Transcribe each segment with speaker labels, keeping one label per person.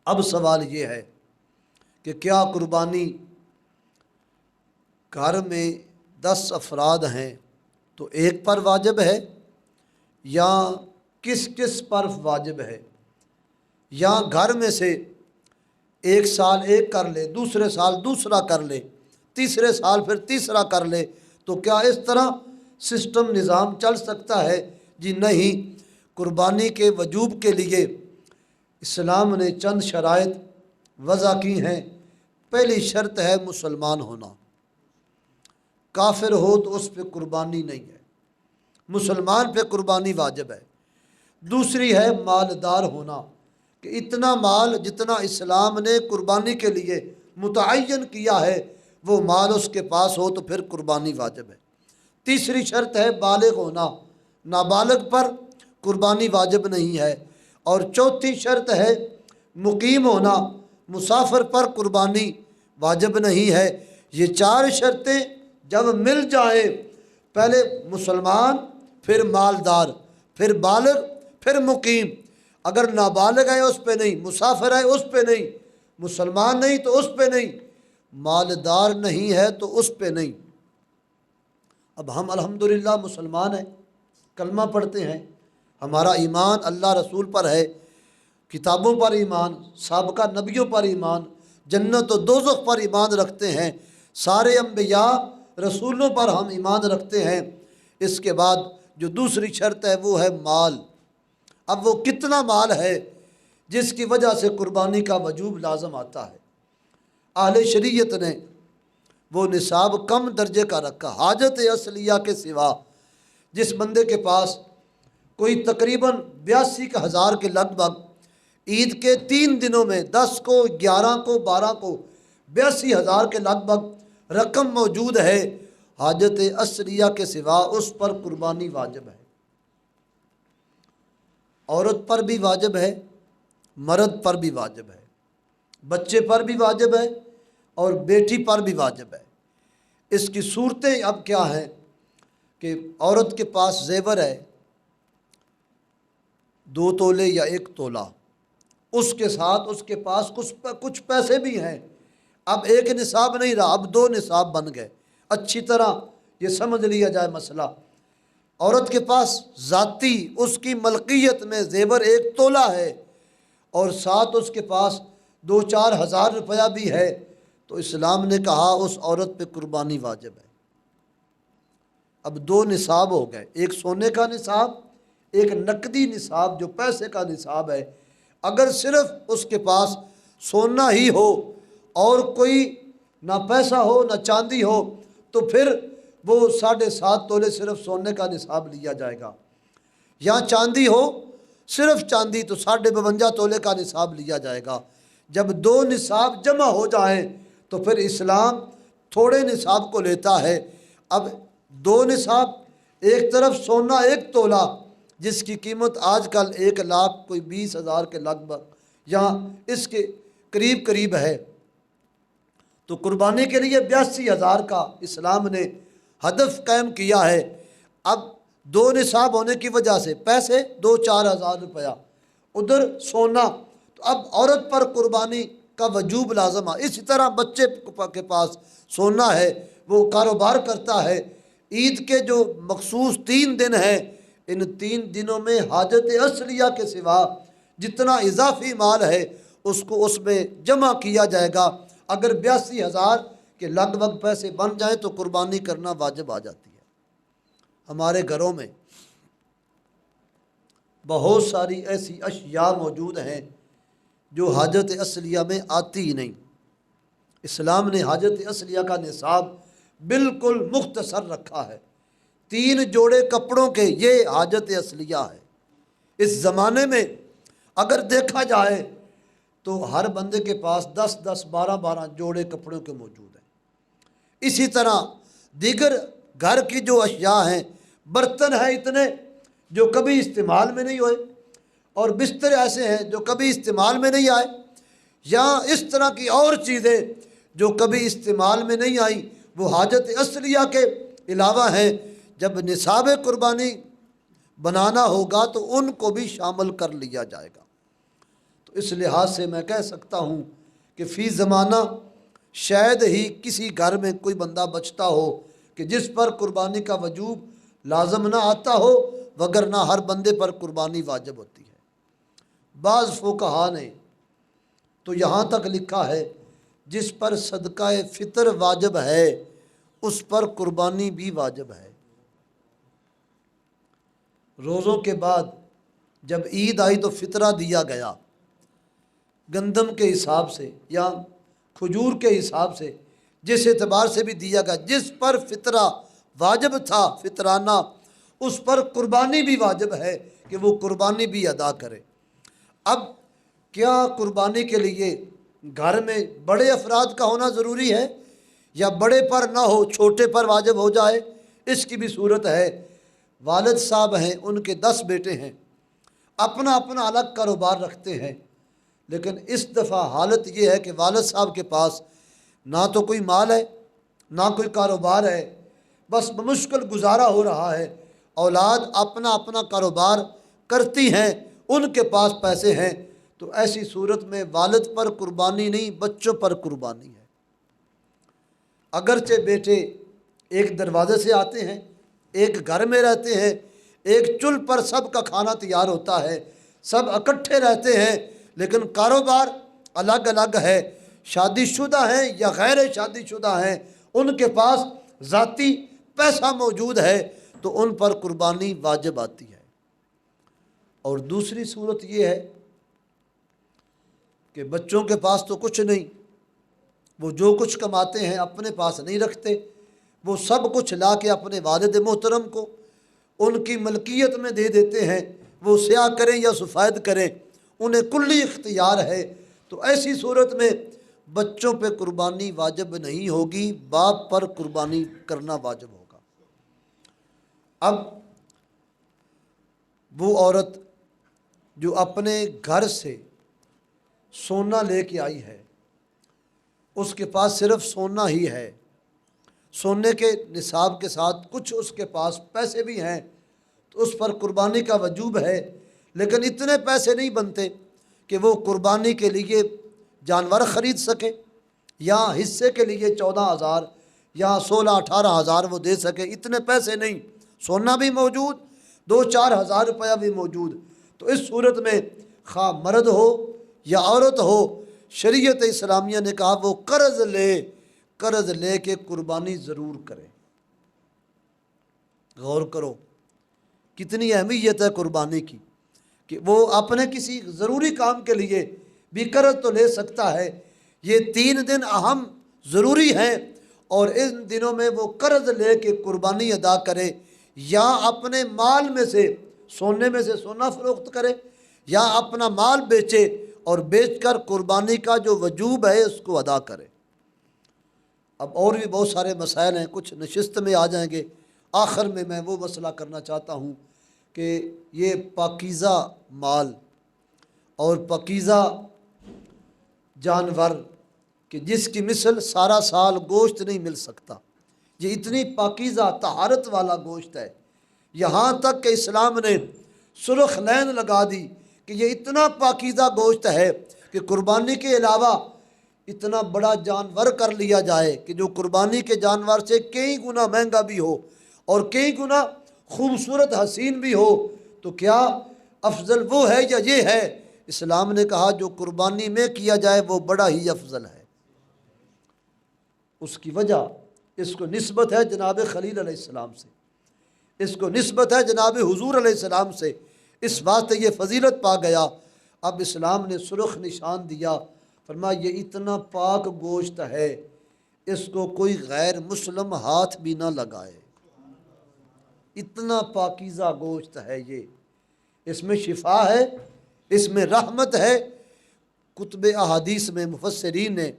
Speaker 1: اب سوال یہ ہے کہ کیا قربانی گھر میں 10 افراد ہیں تو ایک پر واجب ہے، یا کس کس پر واجب ہے، یا گھر میں سے ایک سال ایک کر لے، دوسرے سال دوسرا کر لے، تیسرے سال پھر تیسرا کر لے، تو کیا اس طرح سسٹم نظام چل سکتا ہے؟ جی نہیں، قربانی کے وجوب کے لیے اسلام نے چند شرائط وضع کی ہیں۔ پہلی شرط ہے مسلمان ہونا، کافر ہو تو اس پہ قربانی نہیں ہے، مسلمان پہ قربانی واجب ہے۔ دوسری ہے مالدار ہونا، کہ اتنا مال جتنا اسلام نے قربانی کے لیے متعین کیا ہے وہ مال اس کے پاس ہو تو پھر قربانی واجب ہے۔ تیسری شرط ہے بالغ ہونا، نابالغ پر قربانی واجب نہیں ہے۔ اور چوتھی شرط ہے مقیم ہونا، مسافر پر قربانی واجب نہیں ہے۔ یہ 4 شرطیں جب مل جائیں، پہلے مسلمان، پھر مالدار، پھر بالغ، پھر مقیم، اگر نابالغ ہے اس پہ نہیں، مسافر ہے اس پہ نہیں، مسلمان نہیں تو اس پہ نہیں، مالدار نہیں ہے تو اس پہ نہیں۔ اب ہم الحمدللہ مسلمان ہیں، کلمہ پڑھتے ہیں، ہمارا ایمان اللہ رسول پر ہے، کتابوں پر ایمان، سابقہ نبیوں پر ایمان، جنت و دوزخ پر ایمان رکھتے ہیں، سارے انبیاء رسولوں پر ہم ایمان رکھتے ہیں۔ اس کے بعد جو دوسری شرط ہے وہ ہے مال۔ اب وہ کتنا مال ہے جس کی وجہ سے قربانی کا وجوب لازم آتا ہے؟ اہل شریعت نے وہ نصاب کم درجے کا رکھا، حاجت اصلیہ کے سوا۔ جس بندے کے پاس کوئی تقریباً 82,000 کے لگ بھگ عید کے 3 دنوں میں 10 کو 11 کو 12 کو 82,000 کے لگ بھگ رقم موجود ہے، حاجت اصلیہ کے سوا اس پر قربانی واجب ہے۔ عورت پر بھی واجب ہے، مرد پر بھی واجب ہے، بچے پر بھی واجب ہے اور بیٹی پر بھی واجب ہے۔ اس کی صورتیں اب کیا ہیں کہ عورت کے پاس زیور ہے 2 تولے یا 1 تولہ، اس کے ساتھ اس کے پاس کچھ پیسے بھی ہیں، اب 1 نصاب نہیں رہا، اب 2 نصاب بن گئے۔ اچھی طرح یہ سمجھ لیا جائے مسئلہ، عورت کے پاس ذاتی اس کی ملکیت میں زیور 1 تولہ ہے اور ساتھ اس کے پاس 2-4 ہزار روپیہ بھی ہے، تو اسلام نے کہا اس عورت پہ قربانی واجب ہے۔ اب 2 نصاب ہو گئے، ایک سونے کا نصاب، ایک نقدی نصاب جو پیسے کا نصاب ہے۔ اگر صرف اس کے پاس سونا ہی ہو اور کوئی نہ پیسہ ہو نہ چاندی ہو تو پھر وہ 7.5 تولے صرف سونے کا نصاب لیا جائے گا، یا چاندی ہو صرف چاندی تو 52.5 تولے کا نصاب لیا جائے گا۔ جب 2 نصاب جمع ہو جائیں تو پھر اسلام تھوڑے نصاب کو لیتا ہے۔ اب 2 نصاب، ایک طرف سونا 1 تولہ جس کی قیمت آج کل 1,20,000 کے لگ بھگ یا اس کے قریب ہے، تو قربانی کے لیے 82,000 کا اسلام نے ہدف قائم کیا ہے۔ اب 2 نصاب ہونے کی وجہ سے پیسے 2-4 ہزار روپیہ، ادھر سونا، تو اب عورت پر قربانی کا وجوب لازم ہے۔ اسی طرح بچے کے پاس سونا ہے، وہ کاروبار کرتا ہے، عید کے جو مخصوص 3 دن ہیں، ان 3 دنوں میں حاجت اصلیہ کے سوا جتنا اضافی مال ہے اس کو اس میں جمع کیا جائے گا۔ اگر 82,000 کے لگ بھگ پیسے بن جائیں تو قربانی کرنا واجب آ جاتی ہے۔ ہمارے گھروں میں بہت ساری ایسی اشیاء موجود ہیں جو حاجت اصلیہ میں آتی ہی نہیں۔ اسلام نے حاجت اصلیہ کا نصاب بالکل مختصر رکھا ہے، 3 جوڑے کپڑوں کے، یہ حاجت اصلیہ ہے۔ اس زمانے میں اگر دیکھا جائے تو ہر بندے کے پاس 10-10 12-12 جوڑے کپڑوں کے موجود ہیں۔ اسی طرح دیگر گھر کی جو اشیاء ہیں، برتن ہیں اتنے جو کبھی استعمال میں نہیں ہوئے، اور بستر ایسے ہیں جو کبھی استعمال میں نہیں آئے، یا اس طرح کی اور چیزیں جو کبھی استعمال میں نہیں آئیں، وہ حاجت اصلیہ کے علاوہ ہیں۔ جب نصاب قربانی بنانا ہوگا تو ان کو بھی شامل کر لیا جائے گا۔ تو تو اس لحاظ سے میں کہہ سکتا ہوں کہ فی زمانہ شاید ہی کسی گھر میں کوئی بندہ بچتا ہو کہ جس پر قربانی کا وجوب لازم نہ آتا ہو، وگرنہ ہر بندے پر قربانی واجب ہوتی ہے۔ بعض فقہا نے تو یہاں تک لکھا ہے جس پر صدقہ فطر واجب ہے اس پر قربانی بھی واجب ہے۔ روزوں کے بعد جب عید آئی تو فطرہ دیا گیا، گندم کے حساب سے یا کھجور کے حساب سے، جس اعتبار سے بھی دیا گیا، جس پر فطرہ واجب تھا فطرانہ، اس پر قربانی بھی واجب ہے کہ وہ قربانی بھی ادا کرے۔ اب کیا قربانی کے لیے گھر میں بڑے افراد کا ہونا ضروری ہے یا بڑے پر نہ ہو چھوٹے پر واجب ہو جائے؟ اس کی بھی صورت ہے۔ والد صاحب ہیں، ان کے 10 بیٹے ہیں، اپنا اپنا الگ کاروبار رکھتے ہیں، لیکن اس دفعہ حالت یہ ہے کہ والد صاحب کے پاس نہ تو کوئی مال ہے نہ کوئی کاروبار ہے، بس بمشکل گزارا ہو رہا ہے۔ اولاد اپنا اپنا کاروبار کرتی ہیں، ان کے پاس پیسے ہیں، تو ایسی صورت میں والد پر قربانی نہیں، بچوں پر قربانی ہے۔ اگرچہ بیٹے ایک دروازے سے آتے ہیں، ایک گھر میں رہتے ہیں، ایک چولھ پر سب کا کھانا تیار ہوتا ہے، سب اکٹھے رہتے ہیں، لیکن کاروبار الگ الگ ہے۔ شادی شدہ ہیں یا غیر شادی شدہ ہیں، ان کے پاس ذاتی پیسہ موجود ہے تو ان پر قربانی واجب آتی ہے۔ اور دوسری صورت یہ ہے کہ بچوں کے پاس تو کچھ نہیں، وہ جو کچھ کماتے ہیں اپنے پاس نہیں رکھتے، وہ سب کچھ لا کے اپنے والد محترم کو ان کی ملکیت میں دے دیتے ہیں، وہ سیاہ کریں یا سفید کریں، انہیں کلی اختیار ہے۔ تو ایسی صورت میں بچوں پہ قربانی واجب نہیں ہوگی، باپ پر قربانی کرنا واجب ہوگا۔ اب وہ عورت جو اپنے گھر سے سونا لے کے آئی ہے، اس کے پاس صرف سونا ہی ہے، سونے کے نصاب کے ساتھ کچھ اس کے پاس پیسے بھی ہیں، تو اس پر قربانی کا وجوب ہے، لیکن اتنے پیسے نہیں بنتے کہ وہ قربانی کے لیے جانور خرید سکے، یا حصے کے لیے 14,000 یا 16-18,000 وہ دے سکے، اتنے پیسے نہیں۔ سونا بھی موجود، 2-4 ہزار روپیہ بھی موجود، تو اس صورت میں خواہ مرد ہو یا عورت ہو، شریعت اسلامیہ نے کہا وہ قرض لے کے قربانی ضرور کرے۔ غور کرو کتنی اہمیت ہے قربانی کی، کہ وہ اپنے کسی ضروری کام کے لیے بھی قرض تو لے سکتا ہے۔ یہ 3 دن اہم ضروری ہیں، اور ان دنوں میں وہ قرض لے کے قربانی ادا کرے، یا اپنے مال میں سے سونے میں سے سونا فروخت کرے، یا اپنا مال بیچے اور بیچ کر قربانی کا جو وجوب ہے اس کو ادا کرے۔ اب اور بھی بہت سارے مسائل ہیں، کچھ نشست میں آ جائیں گے۔ آخر میں وہ مسئلہ کرنا چاہتا ہوں کہ یہ پاکیزہ مال اور پاکیزہ جانور کہ جس کی مثل سارا سال گوشت نہیں مل سکتا، یہ اتنی پاکیزہ طہارت والا گوشت ہے، یہاں تک کہ اسلام نے سرخ لین لگا دی کہ یہ اتنا پاکیزہ گوشت ہے کہ قربانی کے علاوہ اتنا بڑا جانور کر لیا جائے کہ جو قربانی کے جانور سے کئی گنا مہنگا بھی ہو اور کئی گنا خوبصورت حسین بھی ہو، تو کیا افضل وہ ہے یا یہ ہے؟ اسلام نے کہا جو قربانی میں کیا جائے وہ بڑا ہی افضل ہے۔ اس کی وجہ اس کو نسبت ہے جناب خلیل علیہ السلام سے، اس کو نسبت ہے جناب حضور علیہ السلام سے، اس واسطے یہ فضیلت پا گیا۔ اب اسلام نے سرخ نشان دیا، فرمایا یہ اتنا پاک گوشت ہے، اس کو کوئی غیر مسلم ہاتھ بھی نہ لگائے۔ اتنا پاکیزہ گوشت ہے یہ، اس میں شفا ہے، اس میں رحمت ہے۔ کتب احادیث میں مفسرین نے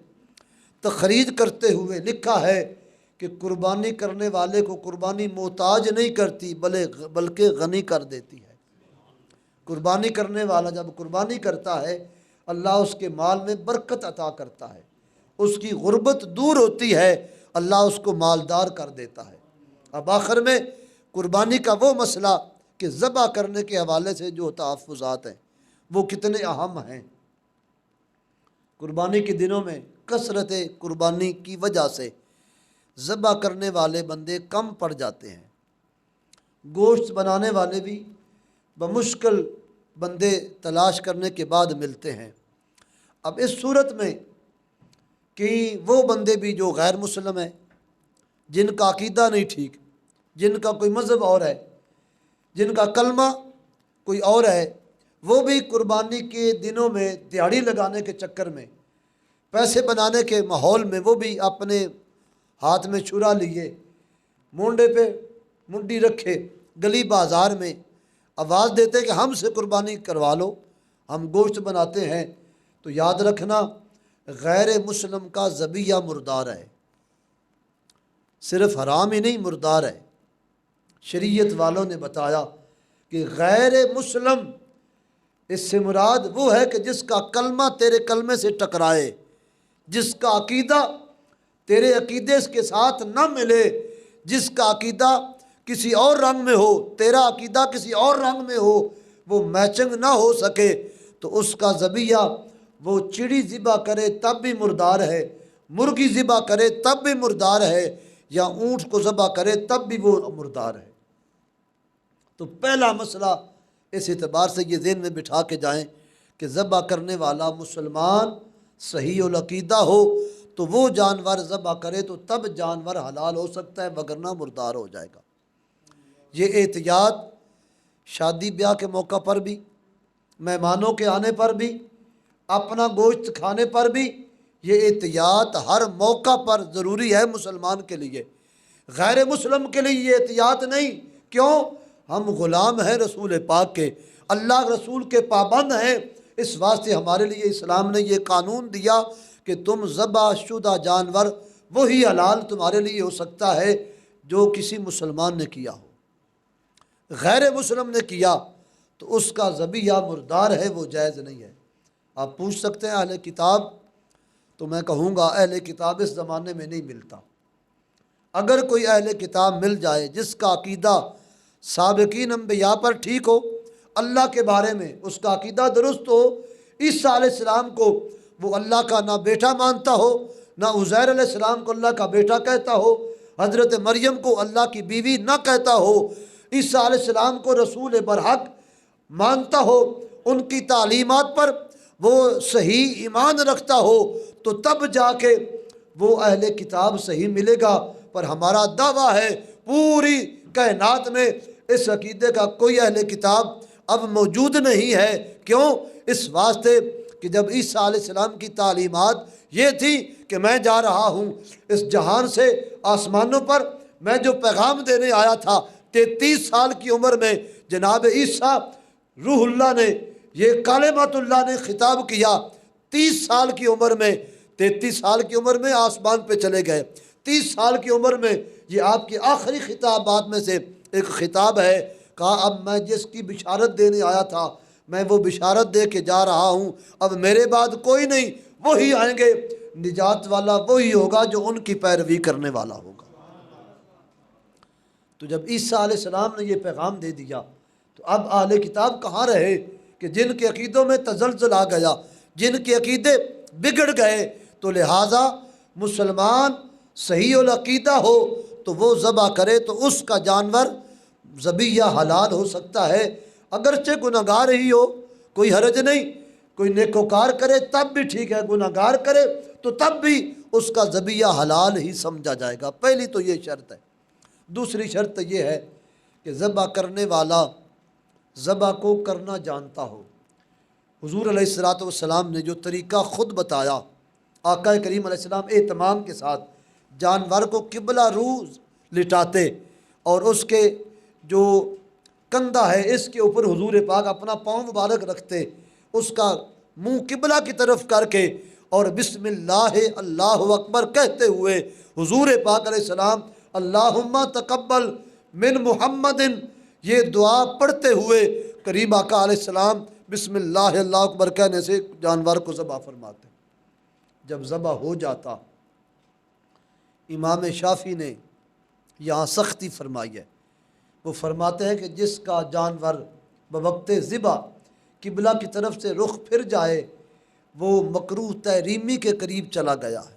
Speaker 1: تخریج کرتے ہوئے لکھا ہے کہ قربانی کرنے والے کو قربانی محتاج نہیں کرتی بلکہ غنی کر دیتی ہے۔ قربانی کرنے والا جب قربانی کرتا ہے اللہ اس کے مال میں برکت عطا کرتا ہے، اس کی غربت دور ہوتی ہے، اللہ اس کو مالدار کر دیتا ہے۔ اب آخر میں قربانی کا وہ مسئلہ کہ ذبح کرنے کے حوالے سے جو تحفظات ہیں وہ کتنے اہم ہیں۔ قربانی کے دنوں میں کثرت قربانی کی وجہ سے ذبح کرنے والے بندے کم پڑ جاتے ہیں، گوشت بنانے والے بھی بمشکل بندے تلاش کرنے کے بعد ملتے ہیں۔ اب اس صورت میں کہ وہ بندے بھی جو غیر مسلم ہیں، جن کا عقیدہ نہیں ٹھیک، جن کا کوئی مذہب اور ہے، جن کا کلمہ کوئی اور ہے، وہ بھی قربانی کے دنوں میں دیہڑی لگانے کے چکر میں، پیسے بنانے کے ماحول میں، وہ بھی اپنے ہاتھ میں چھرا لیے، مونڈے پہ منڈی رکھے، گلی بازار میں آواز دیتے کہ ہم سے قربانی کروا لو، ہم گوشت بناتے ہیں، تو یاد رکھنا غیر مسلم کا ذبیحہ مردار ہے، صرف حرام ہی نہیں مردار ہے۔ شریعت والوں نے بتایا کہ غیر مسلم اس سے مراد وہ ہے کہ جس کا کلمہ تیرے کلمے سے ٹکرائے، جس کا عقیدہ تیرے عقیدے کے ساتھ نہ ملے، جس کا عقیدہ کسی اور رنگ میں ہو، تیرا عقیدہ کسی اور رنگ میں ہو، وہ میچنگ نہ ہو سکے، تو اس کا ذبیحہ وہ چڑی ذبح کرے تب بھی مردار ہے، مرغی ذبح کرے تب بھی مردار ہے، یا اونٹ کو ذبح کرے تب بھی وہ مردار ہے۔ تو پہلا مسئلہ اس اعتبار سے یہ ذہن میں بٹھا کے جائیں کہ ذبح کرنے والا مسلمان صحیح العقیدہ ہو تو وہ جانور ذبح کرے تو تب جانور حلال ہو سکتا ہے، وگرنہ مردار ہو جائے گا۔ یہ احتیاط شادی بیاہ کے موقع پر بھی، مہمانوں کے آنے پر بھی، اپنا گوشت کھانے پر بھی، یہ احتیاط ہر موقع پر ضروری ہے مسلمان کے لیے۔ غیر مسلم کے لیے یہ احتیاط نہیں، کیوں؟ ہم غلام ہیں رسول پاک کے، اللہ رسول کے پابند ہیں، اس واسطے ہمارے لیے اسلام نے یہ قانون دیا کہ تم ذبح شدہ جانور وہی حلال تمہارے لیے ہو سکتا ہے جو کسی مسلمان نے کیا ہو، غیر مسلم نے کیا تو اس کا ذبیحہ مردار ہے، وہ جائز نہیں ہے۔ آپ پوچھ سکتے ہیں اہل کتاب، تو میں کہوں گا اہل کتاب اس زمانے میں نہیں ملتا۔ اگر کوئی اہل کتاب مل جائے جس کا عقیدہ سابقین انبیاء پر ٹھیک ہو، اللہ کے بارے میں اس کا عقیدہ درست ہو، عیسیٰ علیہ السلام کو وہ اللہ کا نہ بیٹا مانتا ہو، نہ عزیر علیہ السلام کو اللہ کا بیٹا کہتا ہو، حضرت مریم کو اللہ کی بیوی نہ کہتا ہو، عیسیٰ علیہ السلام کو رسول برحق مانتا ہو، ان کی تعلیمات پر وہ صحیح ایمان رکھتا ہو، تو تب جا کے وہ اہل کتاب صحیح ملے گا۔ پر ہمارا دعویٰ ہے پوری کائنات میں اس عقیدے کا کوئی اہل کتاب اب موجود نہیں ہے، کیوں؟ اس واسطے کہ جب عیسیٰ علیہ السلام کی تعلیمات یہ تھی کہ میں جا رہا ہوں اس جہان سے آسمانوں پر، میں جو پیغام دینے آیا تھا، 33 سال کی عمر میں جناب عیسیٰ روح اللہ نے، یہ کلمۃ اللہ نے خطاب کیا، 30 سال کی عمر میں، 33 سال کی عمر میں آسمان پہ چلے گئے، 30 سال کی عمر میں یہ آپ کی آخری خطابات میں سے ایک خطاب ہے، کہا اب میں جس کی بشارت دینے آیا تھا میں وہ بشارت دے کے جا رہا ہوں، اب میرے بعد کوئی نہیں، وہی آئیں گے، نجات والا وہی ہوگا جو ان کی پیروی کرنے والا ہوگا۔ تو جب عیسیٰ علیہ السلام نے یہ پیغام دے دیا تو اب اہل کتاب کہاں رہے کہ جن کے عقیدوں میں تزلزل آ گیا، جن کے عقیدے بگڑ گئے، تو لہٰذا مسلمان صحیح العقیدہ ہو تو وہ ذبح کرے تو اس کا جانور ذبیحہ حلال ہو سکتا ہے، اگرچہ گناہگار ہی ہو، کوئی حرج نہیں، کوئی نیکوکار کرے تب بھی ٹھیک ہے، گناہگار کرے تو تب بھی اس کا ذبیحہ حلال ہی سمجھا جائے گا۔ پہلی تو یہ شرط ہے۔ دوسری شرط یہ ہے کہ ذبح کرنے والا ذبح کو کرنا جانتا ہو۔ حضور علیہ السلام نے جو طریقہ خود بتایا، آقا کریم علیہ السلام اہتمام کے ساتھ جانور کو قبلہ روز لٹاتے اور اس کے جو کندھا ہے اس کے اوپر حضور پاک اپنا پاؤں مبارک رکھتے، اس کا منہ قبلہ کی طرف کر کے اور بسم اللہ اللہ اکبر کہتے ہوئے حضور پاک علیہ السلام اللہم تقبل من محمد یہ دعا پڑھتے ہوئے قریب آقا علیہ السلام بسم اللہ اللہ اکبر کہنے سے جانور کو ذبح فرماتے۔ جب ذبح ہو جاتا، امام شافعی نے یہاں سختی فرمائی ہے، وہ فرماتے ہیں کہ جس کا جانور بوقت ذبح قبلہ کی طرف سے رخ پھر جائے وہ مکروہ تحریمی کے قریب چلا گیا ہے۔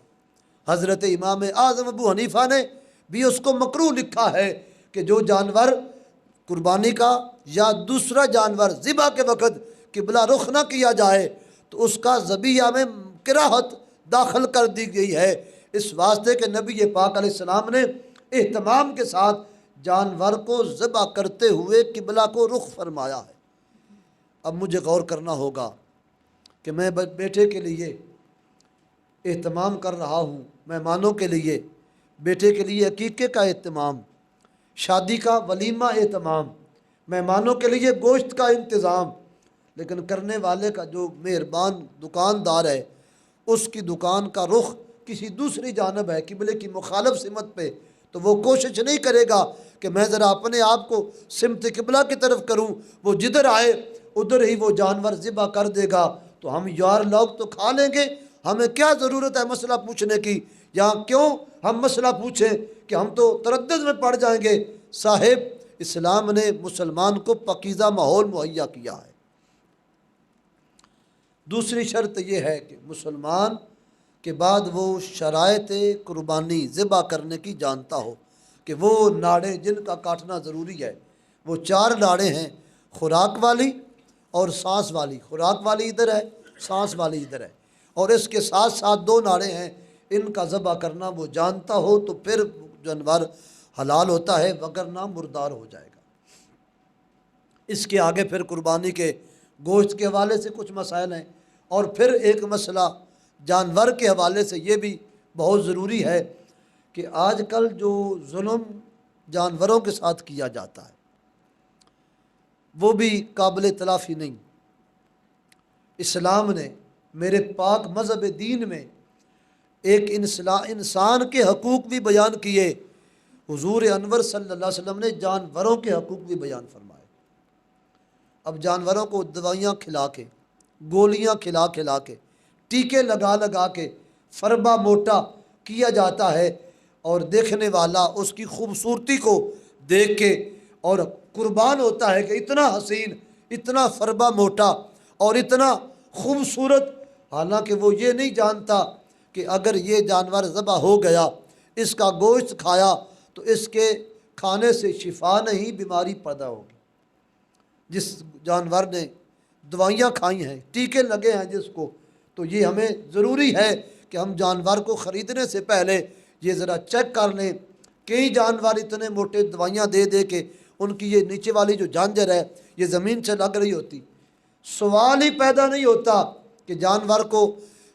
Speaker 1: حضرت امام اعظم ابو حنیفہ نے بھی اس کو مکروہ لکھا ہے کہ جو جانور قربانی کا یا دوسرا جانور ذبح کے وقت قبلہ رخ نہ کیا جائے تو اس کا ذبیحہ میں کراہت داخل کر دی گئی ہے، اس واسطے کہ نبی پاک علیہ السلام نے اہتمام کے ساتھ جانور کو ذبح کرتے ہوئے قبلہ کو رخ فرمایا ہے۔ اب مجھے غور کرنا ہوگا کہ میں بیٹے کے لیے اہتمام کر رہا ہوں، مہمانوں کے لیے، بیٹے کے لیے عقیقے کا اہتمام، شادی کا ولیمہ اہتمام، مہمانوں کے لیے گوشت کا انتظام، لیکن کرنے والے کا جو مہربان دکاندار ہے اس کی دکان کا رخ کسی دوسری جانب ہے، قبلے کی مخالف سمت پہ، تو وہ کوشش نہیں کرے گا کہ میں ذرا اپنے آپ کو سمت قبلہ کی طرف کروں، وہ جدھر آئے ادھر ہی وہ جانور ذبح کر دے گا، تو ہم یار لوگ تو کھا لیں گے، ہمیں کیا ضرورت ہے مسئلہ پوچھنے کی، یا کیوں ہم مسئلہ پوچھیں کہ ہم تو تردد میں پڑ جائیں گے۔ صاحب، اسلام نے مسلمان کو پاکیزہ ماحول مہیا کیا ہے۔ دوسری شرط یہ ہے کہ مسلمان کے بعد وہ شرائط قربانی ذبح کرنے کی جانتا ہو، کہ وہ ناڑیں جن کا کاٹنا ضروری ہے، وہ 4 ناڑیں ہیں، خوراک والی اور سانس والی۔ خوراک والی ادھر ہے، سانس والی ادھر ہے، اور اس کے ساتھ ساتھ 2 ناڑیں ہیں، ان کا ذبح کرنا وہ جانتا ہو تو پھر جانور حلال ہوتا ہے، وگرنہ مردار ہو جائے گا۔ اس کے آگے پھر قربانی کے گوشت کے حوالے سے کچھ مسائل ہیں، اور پھر ایک مسئلہ جانور کے حوالے سے یہ بھی بہت ضروری ہے کہ آج کل جو ظلم جانوروں کے ساتھ کیا جاتا ہے وہ بھی قابل تلافی نہیں۔ اسلام نے، میرے پاک مذہب دین میں، ایک انسان کے حقوق بھی بیان کیے، حضور انور صلی اللہ علیہ وسلم نے جانوروں کے حقوق بھی بیان فرمائے۔ اب جانوروں کو دوائیاں کھلا کے، گولیاں کھلا کے، ٹیکے لگا کے فربہ موٹا کیا جاتا ہے، اور دیکھنے والا اس کی خوبصورتی کو دیکھ کے اور قربان ہوتا ہے کہ اتنا حسین، اتنا فربہ موٹا اور اتنا خوبصورت، حالانکہ وہ یہ نہیں جانتا کہ اگر یہ جانور ذبح ہو گیا، اس کا گوشت کھایا تو اس کے کھانے سے شفا نہیں، بیماری پیدا ہوگی۔ جس جانور نے دوائیاں کھائی ہیں، ٹیکے لگے ہیں جس کو، تو یہ ہمیں ضروری ہے کہ ہم جانور کو خریدنے سے پہلے یہ ذرا چیک کر لیں۔ کئی جانور اتنے موٹے دوائیاں دے کے ان کی یہ نیچے والی جو جھانجر ہے یہ زمین سے لگ رہی ہوتی، سوال ہی پیدا نہیں ہوتا کہ جانور کو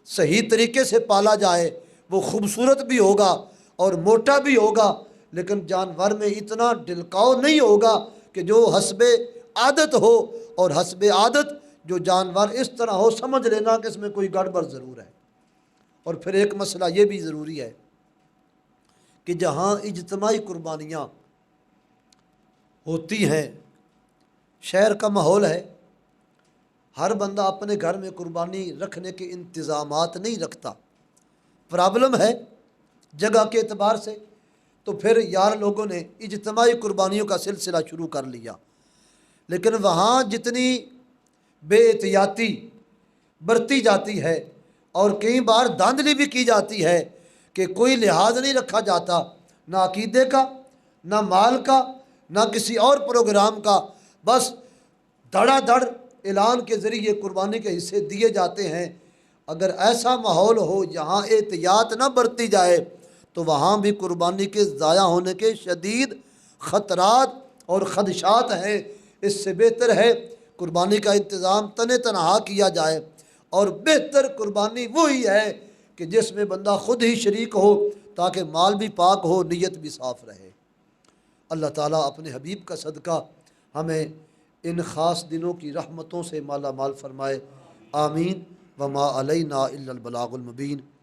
Speaker 1: صحیح طریقے سے پالا جائے، وہ خوبصورت بھی ہوگا اور موٹا بھی ہوگا، لیکن جانور میں اتنا ڈلکاؤ نہیں ہوگا کہ جو حسب عادت ہو، اور حسب عادت جو جانور اس طرح ہو، سمجھ لینا کہ اس میں کوئی گڑبڑ ضرور ہے۔ اور پھر ایک مسئلہ یہ بھی ضروری ہے کہ جہاں اجتماعی قربانیاں ہوتی ہیں، شہر کا ماحول ہے، ہر بندہ اپنے گھر میں قربانی رکھنے کے انتظامات نہیں رکھتا، پرابلم ہے جگہ کے اعتبار سے، تو پھر یار لوگوں نے اجتماعی قربانیوں کا سلسلہ شروع کر لیا، لیکن وہاں جتنی بے احتیاطی برتی جاتی ہے اور کئی بار دھاندلی بھی کی جاتی ہے کہ کوئی لحاظ نہیں رکھا جاتا، نہ عقیدے کا، نہ مال کا، نہ کسی اور پروگرام کا، بس دھڑا دھڑ اعلان کے ذریعے قربانی کے حصے دیے جاتے ہیں۔ اگر ایسا ماحول ہو جہاں احتیاط نہ برتی جائے تو وہاں بھی قربانی کے ضائع ہونے کے شدید خطرات اور خدشات ہیں۔ اس سے بہتر ہے قربانی کا انتظام تنہا کیا جائے، اور بہتر قربانی وہی ہے کہ جس میں بندہ خود ہی شریک ہو، تاکہ مال بھی پاک ہو، نیت بھی صاف رہے۔ اللہ تعالیٰ اپنے حبیب کا صدقہ ہمیں ان خاص دنوں کی رحمتوں سے مالا مال فرمائے، آمین۔ وما علینا الا البلاغ المبین۔